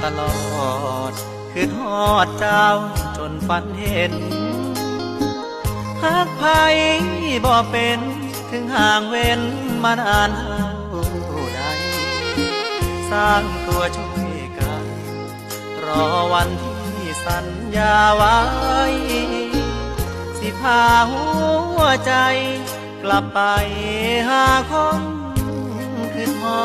ตลอดคือทอดเจ้าจนฝันเห็นหากไผบ่เป็นถึงห่างเว้นมานานเท่าใดสร้างตัวช่วยกันรอวันที่สัญญาไว้สิพาหัวใจกลับไปหาคนคือทอ